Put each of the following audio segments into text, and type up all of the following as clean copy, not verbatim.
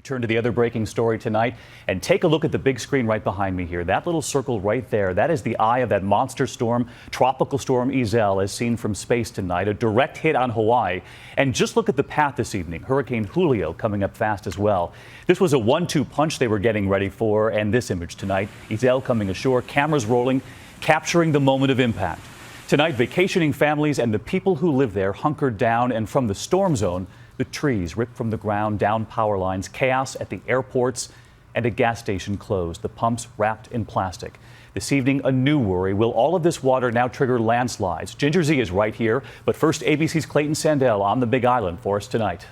Turn to the other breaking story tonight and take a look at the big screen right behind me here. That little circle right there, that is the eye of that monster storm, tropical storm Iselle, as seen from space tonight. A direct hit on Hawaii. And just look at the path this evening. Hurricane Julio coming up fast as well. This was a 1-2 punch they were getting ready for. And this image tonight, Iselle coming ashore, cameras rolling, capturing the moment of impact. Tonight, vacationing families and the people who live there hunkered down, and from the storm zone, the trees ripped from the ground, down power lines, chaos at the airports, and a gas station closed, the pumps wrapped in plastic. This evening, a new worry. Will all of this water now trigger landslides? Ginger Z is right here, but first, ABC's Clayton Sandell on the Big Island for us tonight.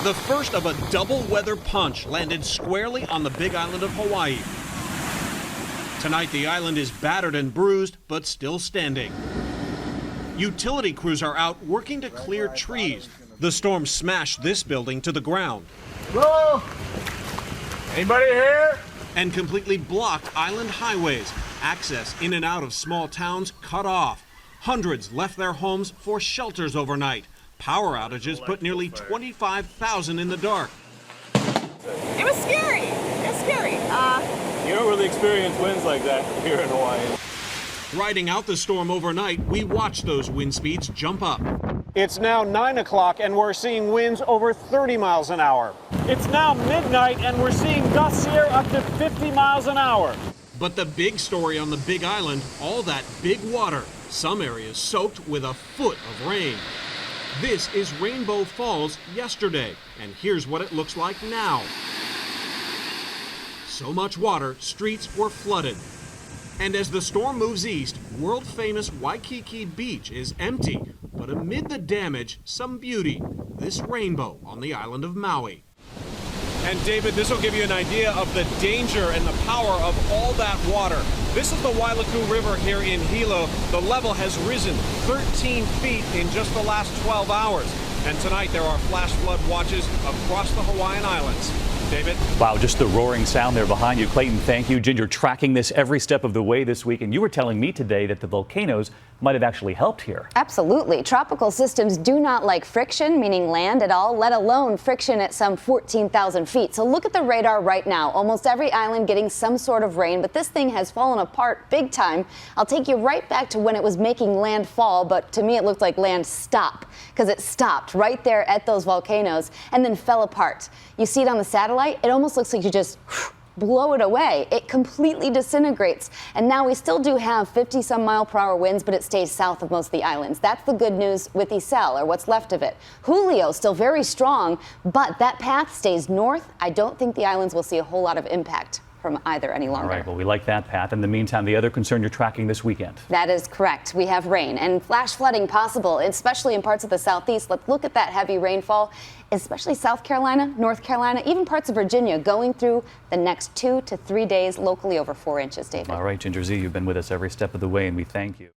The first of a double weather punch landed squarely on the Big Island of Hawaii. Tonight, the island is battered and bruised, but still standing. Utility crews are out working to clear trees. The storm smashed this building to the ground. Hello? Anybody here? And completely blocked island highways. Access in and out of small towns cut off. Hundreds left their homes for shelters overnight. Power outages put nearly 25,000 in the dark. It was scary. It's scary. You don't really experience winds like that here in Hawaii. Riding out the storm overnight, we watched those wind speeds jump up. It's now 9 o'clock and we're seeing winds over 30 miles an hour. It's now midnight and we're seeing gusts here up to 50 miles an hour. But the big story on the Big Island, all that big water. Some areas soaked with a foot of rain. This is Rainbow Falls yesterday, and here's what it looks like now. So much water, streets were flooded. And as the storm moves east, world-famous Waikiki Beach is empty. But amid the damage, some beauty. This rainbow on the island of Maui. And David, this will give you an idea of the danger and the power of all that water. This is the Wailuku River here in Hilo. The level has risen 13 feet in just the last 12 hours. And tonight there are flash flood watches across the Hawaiian Islands. David? Wow, just the roaring sound there behind you. Clayton, thank you. Ginger, tracking this every step of the way this week. And you were telling me today that the volcanoes might have actually helped here. Absolutely. Tropical systems do not like friction, meaning land at all, let alone friction at some 14,000 feet. So look at the radar right now. Almost every island getting some sort of rain, but this thing has fallen apart big time. I'll take you right back to when it was making landfall, but to me it looked like land stop, because it stopped right there at those volcanoes and then fell apart. You see it on the satellite? It almost looks like you just blow it away. It completely disintegrates. And now we still do have 50-some mile-per-hour winds, but it stays south of most of the islands. That's the good news with Iselle, or what's left of it. Julio still very strong, but that path stays north. I don't think the islands will see a whole lot of impact from either any longer. All right, well, we like that path. In the meantime, the other concern you're tracking this weekend. That is correct. We have rain and flash flooding possible, especially in parts of the southeast. Let's look at that heavy rainfall, especially South Carolina, North Carolina, even parts of Virginia going through the next 2 to 3 days, locally over 4 inches, David. All right, Ginger Z, you've been with us every step of the way, and we thank you.